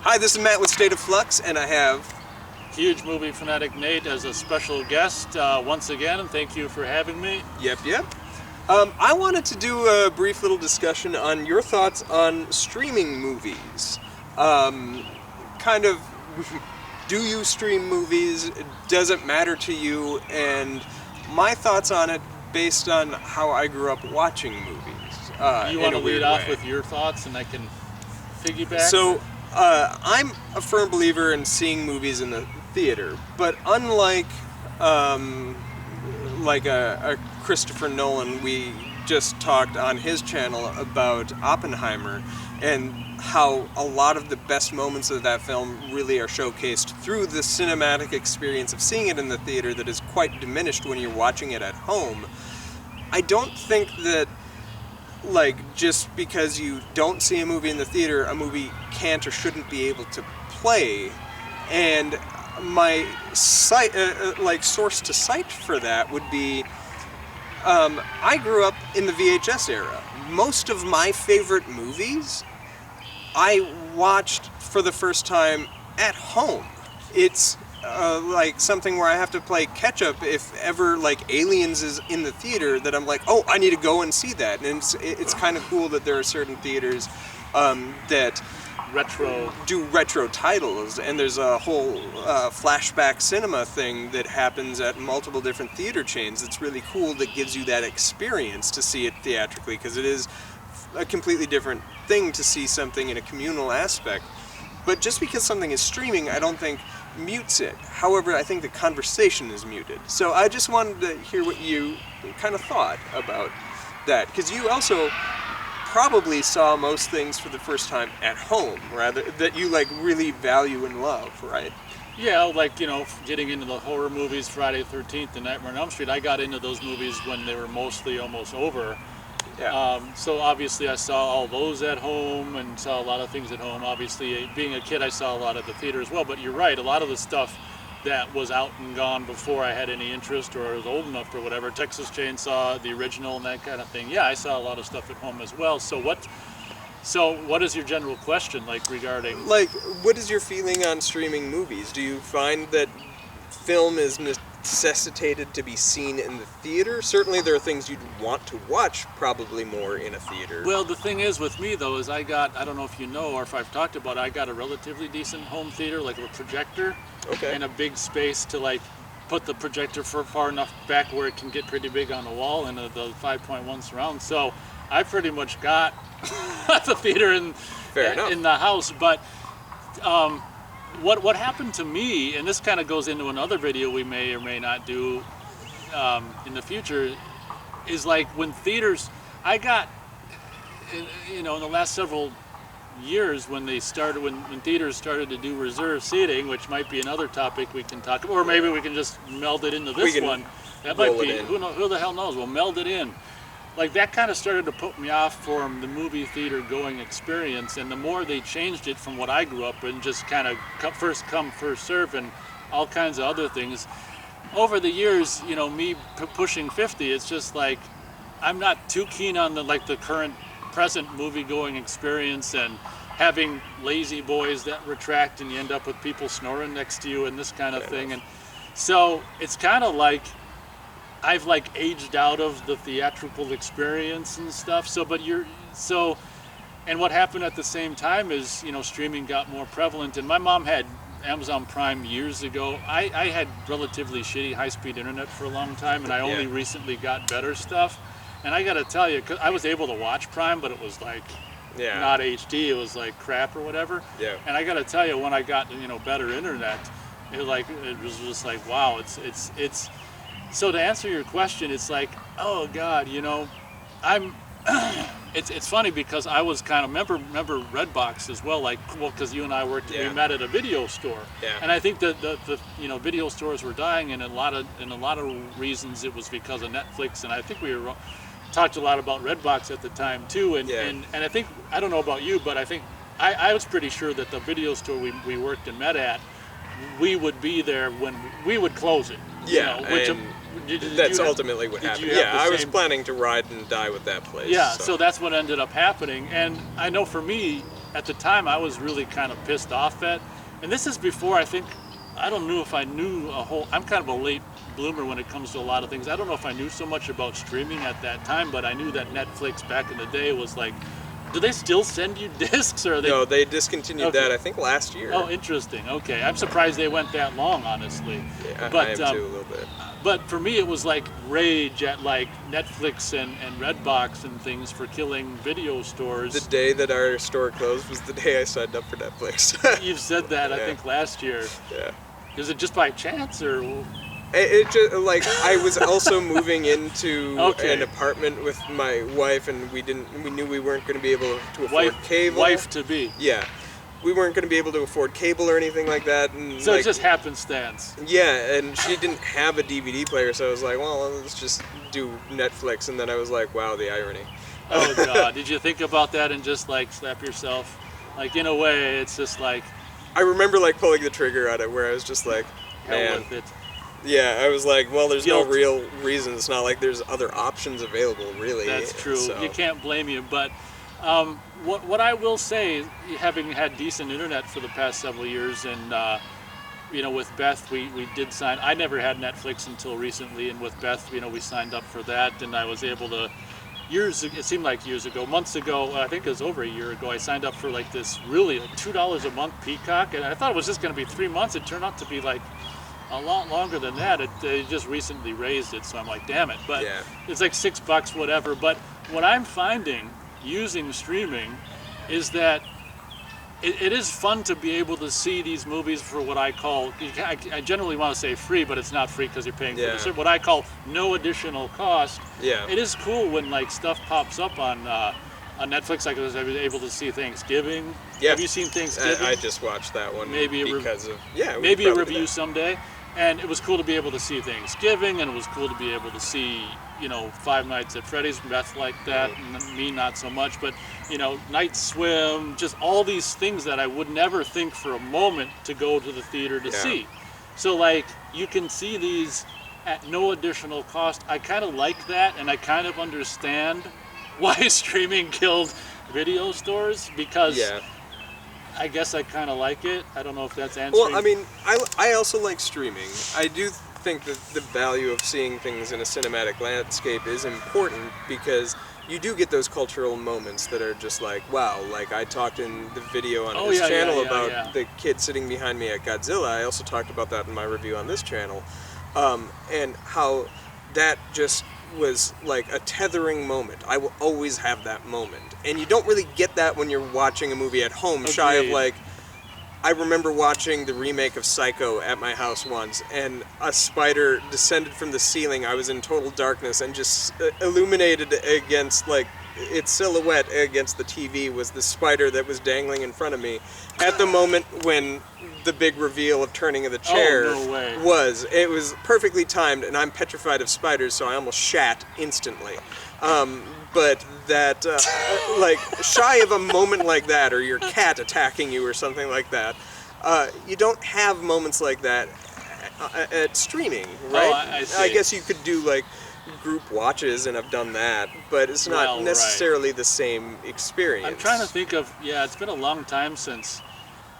Hi, this is Matt with State of Flux, and I have... Huge Movie Fanatic Nate as a special guest once again, and thank you for having me. Yep. I wanted to do a brief little discussion on your thoughts on streaming movies. Kind of, do you stream movies? Does it matter to you? And my thoughts on it based on how I grew up watching movies. You want to lead off with your thoughts, and I can piggyback? So, I'm a firm believer in seeing movies in the theater, but unlike like a Christopher Nolan, we just talked on his channel about Oppenheimer and how a lot of the best moments of that film really are showcased through the cinematic experience of seeing it in the theater that is quite diminished when you're watching it at home. I don't think that, like, just because you don't see a movie in the theater, a movie can't or shouldn't be able to play. And my source to cite for that would be, I grew up in the VHS era. Most of my favorite movies I watched for the first time at home. It's like something where I have to play catch up if ever like Aliens is in the theater, that I'm like, oh, I need to go and see that. And it's kind of cool that there are certain theaters that do retro titles, and there's a whole flashback cinema thing that happens at multiple different theater chains. It's really cool, that gives you that experience to see it theatrically, because it is a completely different thing to see something in a communal aspect. But just because something is streaming, I don't think mutes it. However, I think the conversation is muted. So I just wanted to hear what you kind of thought about that, because you also probably saw most things for the first time at home, rather, that you like really value and love, right? Yeah, like, you know, getting into the horror movies, Friday the 13th and Nightmare on Elm Street, I got into those movies when they were mostly almost over. Yeah. So obviously I saw all those at home and saw a lot of things at home. Obviously, being a kid, I saw a lot at the theater as well. But you're right, a lot of the stuff that was out and gone before I had any interest or was old enough or whatever, Texas Chainsaw, the original and that kind of thing. Yeah, I saw a lot of stuff at home as well. So what is your general question, like, regarding... Like, what is your feeling on streaming movies? Do you find that film is necessitated to be seen in the theater? Certainly there are things you'd want to watch probably more in a theater. Well, the thing is with me, though, is I don't know if you know or if I've talked about it, I got a relatively decent home theater, like a projector. Okay. And a big space to, like, put the projector far enough back where it can get pretty big on the wall, and the 5.1 surround. So I pretty much got the theater in the house. But what happened to me, and this kind of goes into another video we may or may not do in the future, is like when theaters, I got, you know, in the last several years when theaters started to do reserve seating, which might be another topic we can talk about, or maybe we can just meld it into this one. That might be, who the hell knows, we'll meld it in. Like, that kind of started to put me off from the movie theater going experience, and the more they changed it from what I grew up in, just kind of first come, first serve, and all kinds of other things. Over the years, you know, me pushing 50, it's just like, I'm not too keen on the present movie going experience and having lazy boys that retract and you end up with people snoring next to you and this kind of thing. And so it's kind of like I've like aged out of the theatrical experience and stuff. And what happened at the same time is, you know, streaming got more prevalent, and my mom had Amazon Prime years ago. I had relatively shitty high-speed internet for a long time, and I only recently got better stuff. And I gotta tell you, 'cause I was able to watch Prime, but it was like not HD. It was like crap or whatever. Yeah. And I gotta tell you, when I got, you know, better internet, it was just like, wow. It's. So to answer your question, it's like, oh God, you know, It's funny because I was kind of remember Redbox as well, like, well, because you and I we met at a video store, and I think that the you know, video stores were dying, and a lot of reasons it was because of Netflix, and I think we talked a lot about Redbox at the time too, and I think, I don't know about you, but I think I was pretty sure that the video store we worked and met at, we would be there when we would close it. Yeah, you know, which that's ultimately what happened. Yeah, I was planning to ride and die with that place. Yeah, so that's what ended up happening. And I know for me, at the time I was really kind of pissed off at, and this is before I don't know if I knew I'm kind of a late bloomer when it comes to a lot of things. I don't know if I knew so much about streaming at that time, but I knew that Netflix back in the day was like, do they still send you discs, or are they? No, they discontinued Okay. that I think last year. Oh, interesting. Okay, I'm surprised they went that long, honestly. Yeah, But I am too a little bit. but for me, it was like rage at like Netflix and Redbox and things for killing video stores. The day that our store closed was the day I signed up for Netflix. You've said that, I Yeah. think, last year. Yeah. Is it just by chance, or? It just like I was also moving into Okay. an apartment with my wife, and we knew we weren't going to be able to afford cable. Wife to be. Yeah, we weren't going to be able to afford cable or anything like that. And So like, it's just happenstance. yeah, and she didn't have a DVD player, so I was like, well, let's just do Netflix. And then I was like, wow, the irony. Oh God! Did you think about that and just like slap yourself? Like in a way, it's just like I remember like pulling the trigger on it, where I was just like, hell man. with it. Yeah, I was like, well, there's Guilt. no real reason. It's not like there's other options available, really. That's true. So- You can't blame you. But what I will say, having had decent internet for the past several years, and with Beth, we did sign. I never had Netflix until recently, and with Beth, we signed up for that, and I was able to. It seemed like years ago, months ago, I think it was over a year ago, I signed up for like this really like $2 a month Peacock, and I thought it was just going to be 3 months. It turned out to be like a lot longer than that. They just recently raised it, so I'm like, damn it. But Yeah. it's like $6, whatever. But what I'm finding using streaming is that it is fun to be able to see these movies for what I call, I generally want to say free, but it's not free because you're paying for Yeah. the what I call no additional cost. Yeah. It is cool when like stuff pops up on Netflix. Like I was able to see Thanksgiving. Yeah. Have you seen Thanksgiving? I just watched that one. Maybe a because of yeah. we Maybe could a probably do review that. someday. And it was cool to be able to see Thanksgiving, and it was cool to be able to see, Five Nights at Freddy's. Beth like that, and me not so much. But, Night Swim, just all these things that I would never think for a moment to go to the theater to Yeah. see. So, like, you can see these at no additional cost. I kind of like that, and I kind of understand why streaming killed video stores, because Yeah. I guess I kind of like it. I don't know if that's answering. Well, I mean, I also like streaming. I do think that the value of seeing things in a cinematic landscape is important, because you do get those cultural moments that are just like, wow. Like I talked in the video on Oh, his yeah, channel yeah, yeah, about yeah. the kid sitting behind me at Godzilla. I also talked about that in my review on this channel, and how that just was like a tethering moment. I will always have that moment, and you don't really get that when you're watching a movie at home. Shy of Agreed. like, I remember watching the remake of Psycho at my house once, and a spider descended from the ceiling. I was in total darkness, and just illuminated against like its silhouette against the TV was the spider that was dangling in front of me at the moment when the big reveal of turning of the chair Oh, no way. was. It was perfectly timed, and I'm petrified of spiders, so I almost shat instantly. But that, like, shy of a moment like that, or your cat attacking you or something like that, you don't have moments like that at streaming, right? I see. guess you could do, like, group watches, and I've done that, but it's not Well, right. necessarily the same experience. I'm trying to think of, it's been a long time since,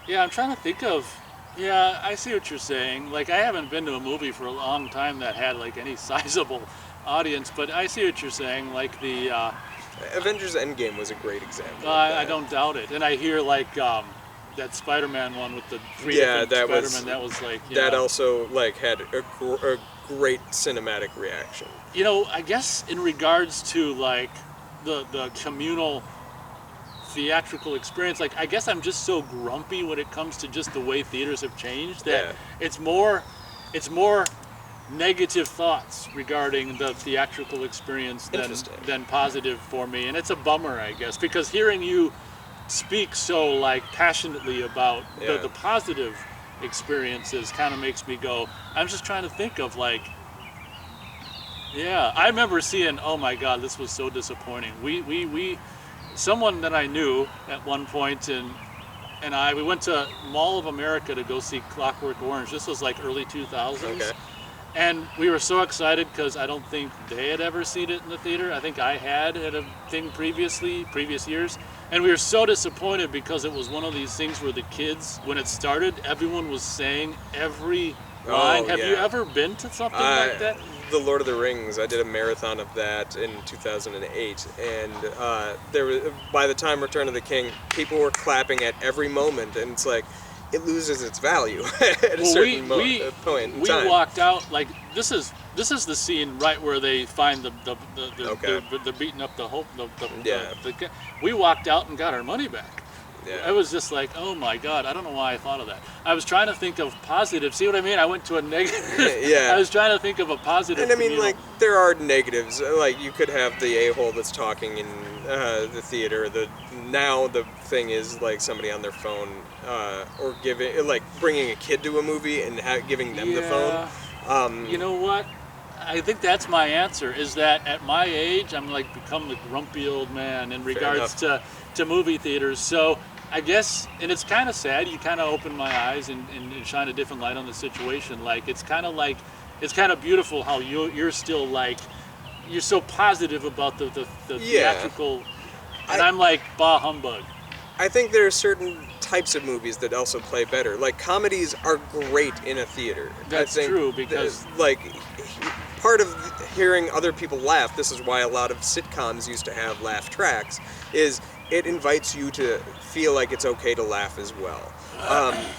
I'm trying to think of, I see what you're saying. Like, I haven't been to a movie for a long time that had, like, any sizable audience, but I see what you're saying. Like, the, Avengers Endgame was a great example. of I that. don't doubt it. And I hear, like, that Spider-Man one with the three Yeah, different that was- Spider-Man, that was, like, That also, like, had a great cinematic reaction. I guess in regards to, like, the communal theatrical experience, like, I guess I'm just so grumpy when it comes to just the way theaters have changed that Yeah. it's more negative thoughts regarding the theatrical experience Interesting. than positive for me, and it's a bummer, I guess, because hearing you speak so like passionately about Yeah. the positive experiences kind of makes me go, I'm just trying to think of like, I remember seeing, oh my God, this was so disappointing. We someone that I knew at one point and we went to Mall of America to go see Clockwork Orange. This was like early 2000s. Okay. And we were so excited because I don't think they had ever seen it in the theater. I think I had at a thing previous years. And we were so disappointed because it was one of these things where the kids, when it started, everyone was saying every line. Have you yeah. ever been to something like that? The Lord of the Rings. I did a marathon of that in 2008, and there was, by the time Return of the King, people were clapping at every moment, and it's like it loses its value at a certain point in time. We walked out like this is the scene right where they find they're beating up we walked out and got our money back. Yeah. I was just like, oh my God, I don't know why I thought of that. I was trying to think of positive. See what I mean? I went to a negative. Yeah. I was trying to think of a positive. And I mean, like, there are negatives. Like, you could have the a-hole that's talking in the theater. Now the thing is, like, somebody on their phone, or bringing a kid to a movie and giving them the phone. You know what? I think that's my answer, is that at my age, I'm like become the grumpy old man in regards to movie theaters. So I guess, and it's kind of sad, you kind of open my eyes and shine a different light on the situation. Like, it's kind of beautiful how you're still like, you're so positive about the theatrical, and I'm like, bah humbug. I think there are certain types of movies that also play better. Like, comedies are great in a theater. That's true, because part of hearing other people laugh, this is why a lot of sitcoms used to have laugh tracks, is it invites you to feel like it's okay to laugh as well.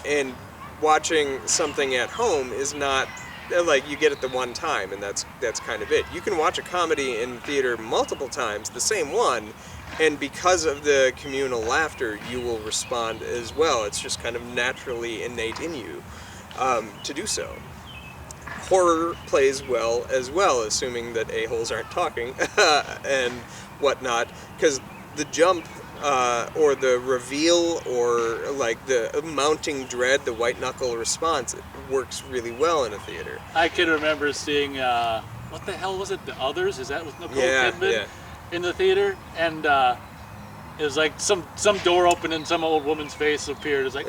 And watching something at home is not like you get it the one time, and that's kind of it. You can watch a comedy in theater multiple times, the same one, and because of the communal laughter, you will respond as well. It's just kind of naturally innate in you to do so. Horror plays well as well, assuming that a-holes aren't talking and whatnot, because the jump or the reveal or like the mounting dread, the white knuckle response, it works really well in a theater. I can remember seeing what the hell was it? The Others? Is that with Nicole Kidman in the theater? And it was like some door opened and some old woman's face appeared. It's like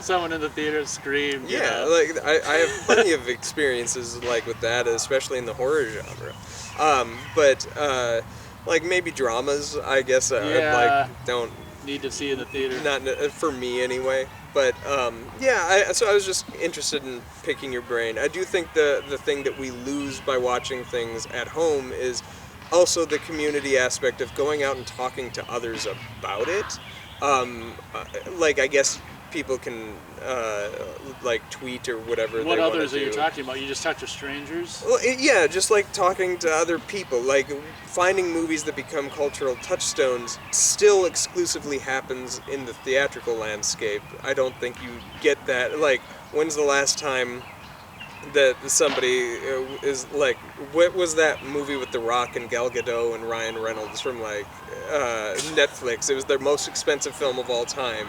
someone in the theater screamed. You know? Like I have plenty of experiences like with that, especially in the horror genre. But like maybe dramas, I guess I don't need to see in the theater. Not for me anyway. But so I was just interested in picking your brain. I do think the thing that we lose by watching things at home is also the community aspect of going out and talking to others about it. Like, I guess people can like tweet or whatever. What others are you talking about? You just talk to strangers? Well, just like talking to other people. Like, finding movies that become cultural touchstones still exclusively happens in the theatrical landscape. I don't think you get that. Like, when's the last time that somebody is like, what was that movie with The Rock and Gal Gadot and Ryan Reynolds from like Netflix? It was their most expensive film of all time.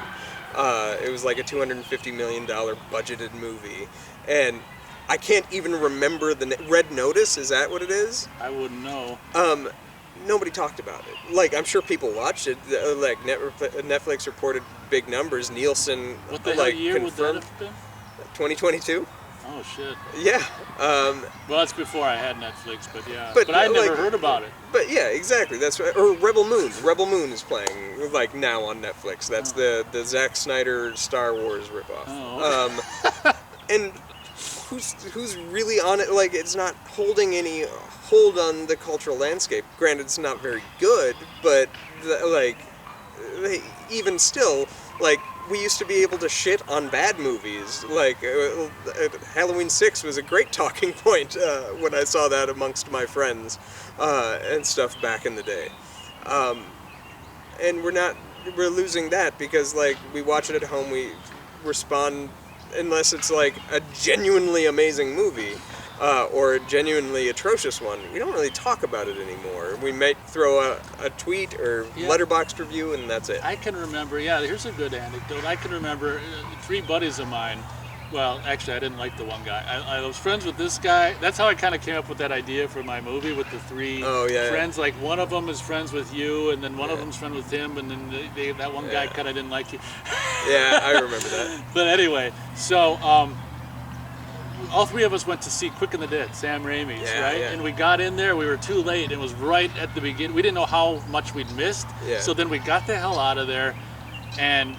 It was like a $250 million budgeted movie, and I can't even remember Red Notice. Is that what it is? I wouldn't know. Nobody talked about it. Like, I'm sure people watched it. Like Netflix reported big numbers. Nielsen what the hell year confirmed. Would that have been? 2022. Oh shit. Yeah. Well, that's before I had Netflix, but yeah. But I never heard about it. But yeah, exactly. That's right. Or Rebel Moon. Rebel Moon is playing like now on Netflix. That's the Zack Snyder Star Wars ripoff. Oh, okay. And who's really on it? Like, it's not holding any hold on the cultural landscape. Granted, it's not very good, but even still, like, we used to be able to shit on bad movies. Like, Halloween 6 was a great talking point when I saw that amongst my friends and stuff back in the day. And we're losing that because, like, we watch it at home, we respond, unless it's like a genuinely amazing movie or a genuinely atrocious one, we don't really talk about it anymore. We might throw a tweet or letterboxd review, and that's it. I can remember, here's a good anecdote. I can remember 3 buddies of mine. Well, actually, I didn't like the one guy. I was friends with this guy. That's how I kind of came up with that idea for my movie with the 3 friends. Like, one of them is friends with you, and then one of them's friends with him, and then that one guy kind of didn't like you. Yeah, I remember that. But anyway, so all three of us went to see Quick and the Dead, Sam Raimi's, Yeah, right? yeah. And we got in there, we were too late, and it was right at the beginning. We didn't know how much we'd missed. Yeah. So then we got the hell out of there, and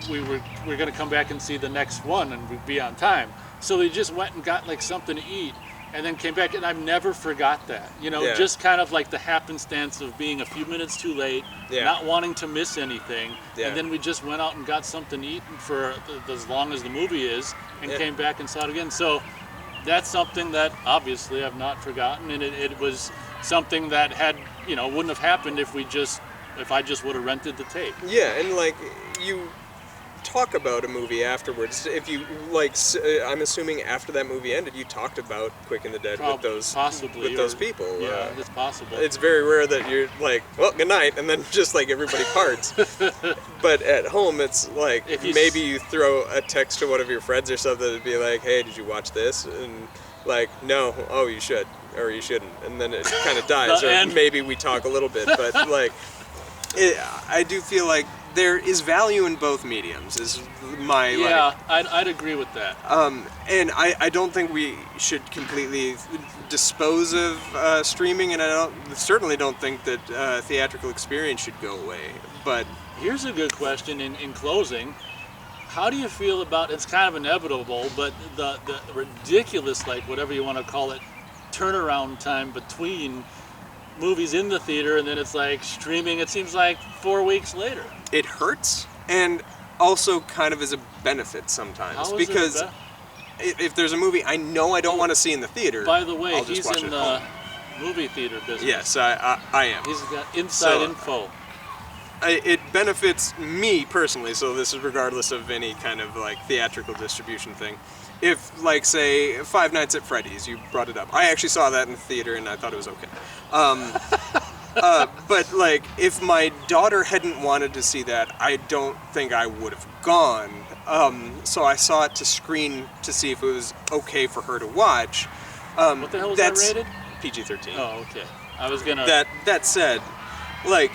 we were going to come back and see the next one, and we'd be on time. So we just went and got like something to eat, and then came back, and I've never forgot that. You know, Yeah. just kind of like the happenstance of being a few minutes too late, Yeah. not wanting to miss anything, Yeah. and then we just went out and got something to eat for as long as the movie is, and Yeah. came back and saw it again. So that's something that obviously I've not forgotten, and it was something that had, you know, wouldn't have happened if I just would have rented the tape. Yeah, and like you talk about a movie afterwards. If you like, I'm assuming after that movie ended, you talked about Quick and the Dead with those possibly with those or- people. Yeah, it's possible. It's very rare that you're like, well, good night, and then just like everybody parts. But at home, it's like If you maybe you throw a text to one of your friends or something to be like, hey, did you watch this? And like, no, oh, you should, or you shouldn't, and then it kind of dies. Or And- maybe we talk a little bit, but like, I do feel like there is value in both mediums. Is my yeah, I'd agree with that. and I don't think we should completely dispose of streaming, and I certainly don't think that theatrical experience should go away. But Here's a good question in closing. How do you feel about, it's kind of inevitable, but the ridiculous, like whatever you want to call it, turnaround time between movies in the theater and then it's like streaming, it seems like 4 weeks later. it hurts, and also kind of is a benefit sometimes. How is because it if there's a movie I know I don't want to see in the theater, By the way, I'll just he's watch in it the at home. movie theater business. Yes, I am. He's got inside So- info. It benefits me personally, so this is regardless of any kind of like theatrical distribution thing. If, like, say, Five Nights at Freddy's, you brought it up. I actually saw that in the theater and I thought it was okay. But like, if my daughter hadn't wanted to see that, I don't think I would have gone. So I saw it to screen to see if it was okay for her to watch. What the hell was that that's rated? PG-13. Oh, okay. I was gonna. That said, like,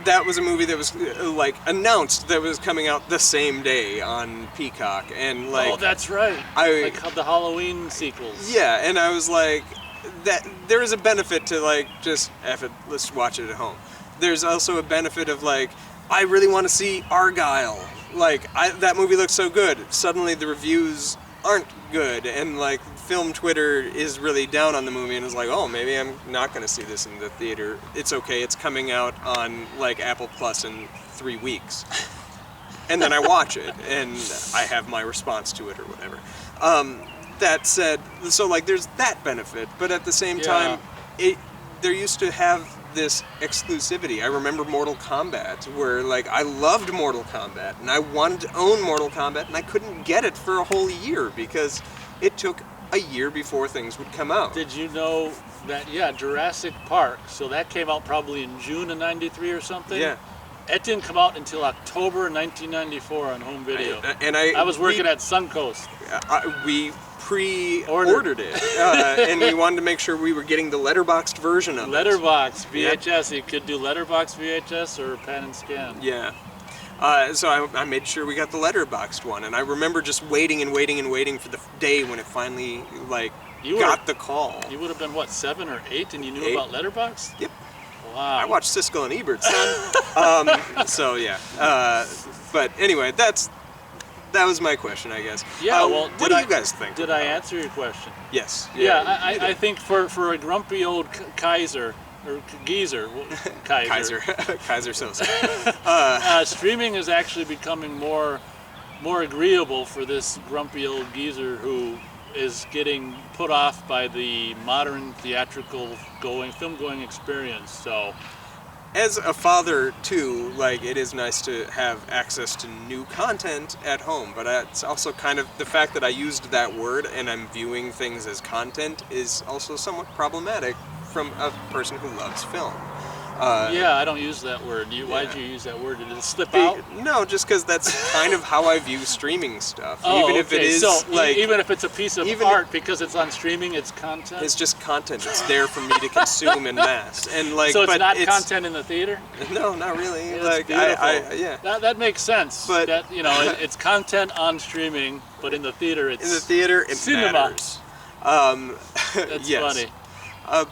that was a movie that was like announced that was coming out the same day on Peacock, and like, oh, that's right. Like the Halloween sequels. yeah, and I was like, that there is a benefit to like just F it, let's watch it at home. There's also a benefit of like, I really want to see Argyle. Like, that movie looks so good. Suddenly the reviews aren't good, and like film Twitter is really down on the movie and is like, oh, maybe I'm not going to see this in the theater. It's okay, it's coming out on like Apple Plus in 3 weeks. And then I watch it and I have my response to it or whatever. That said, so like there's that benefit, but at the same time, there used to have this exclusivity. I remember Mortal Kombat, where like I loved Mortal Kombat and I wanted to own Mortal Kombat and I couldn't get it for a whole year because it took a year before things would come out. Did you know that, Jurassic Park, so that came out probably in June of 93 or something? Yeah. It didn't come out until October 1994 on home video. I was working at Suncoast. We pre-ordered it, and we wanted to make sure we were getting the letterboxed version of Letterbox VHS. You could do Letterbox VHS or pan and scan. it. Yeah. So I made sure we got the letterboxed one, and I remember just waiting and waiting and waiting for the day when it finally got the call. You would have been what, 7 or 8, and you knew 8. about Letterbox? Yep. Wow. I watched Siskel and Ebert, son. So yeah. But anyway, that was my question, I guess. Yeah. Well, what do you guys think? Did I answer your question? Yes. Yeah, you did. I think for a grumpy old Kaiser or geezer, Kaiser Sosa. streaming is actually becoming more agreeable for this grumpy old geezer who is getting put off by the modern theatrical film going experience. So, As a father too, like, it is nice to have access to new content at home, but it's also kind of the fact that I used that word and I'm viewing things as content is also somewhat problematic from a person who loves film. Yeah, I don't use that word. Why did you use that word? Did it slip out? No, just because that's kind of how I view streaming stuff. Oh, even if it okay. is So like, even if it's a piece of even art, because it's on streaming, it's content. it's just content. It's there for me to consume in mass, and like, So it's but not content in the theater. No, not really. Yeah, like, that's beautiful. yeah. That makes sense. But- that, it's content on streaming, but in the theater, it's In the theater, it cinema. matters. That's yes. funny.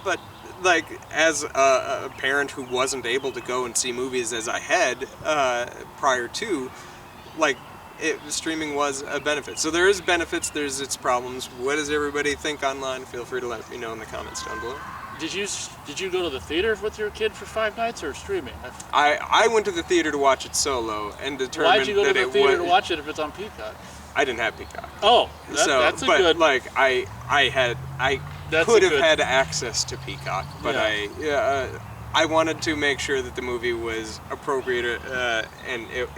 But like, as a parent who wasn't able to go and see movies as I had prior to, like, streaming was a benefit. So there is benefits. There's its problems. What does everybody think online? Feel free to let me know in the comments down below. Did you go to the theater with your kid for 5 nights or streaming? I went to the theater to watch it solo and determined Why'd you go to that the it theater was. to watch it if it's on Peacock? I didn't have Peacock. Oh, So, that's a but good. like I That's could a have good- had access to Peacock, but Yeah. I wanted to make sure that the movie was appropriate, and it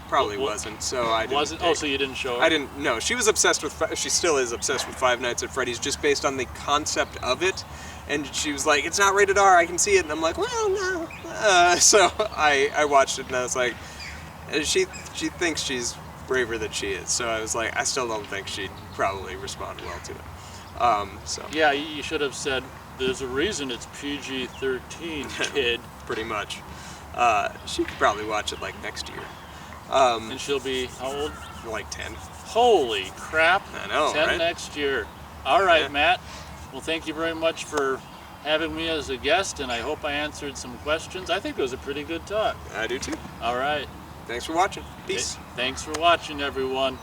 probably What- wasn't. So I didn't. wasn't. Oh, so you didn't show her? I didn't. No, she was obsessed with. She still is obsessed with Five Nights at Freddy's, just based on the concept of it. And she was like, "It's not rated R. I can see it." And I'm like, "Well, no." So I watched it, and I was like, she thinks she's braver than she is. So I was like, I still don't think she'd probably respond well to it. So Yeah, you should have said. There's a reason it's PG-13, kid. pretty much, she could probably watch it like next year, And she'll be how old? like 10. Holy crap! I know, 10 right? next year. All right, Yeah. Matt. Well, thank you very much for having me as a guest, and I hope I answered some questions. I think it was a pretty good talk. I do too. All right. Thanks for watching. Peace. Thanks for watching, everyone.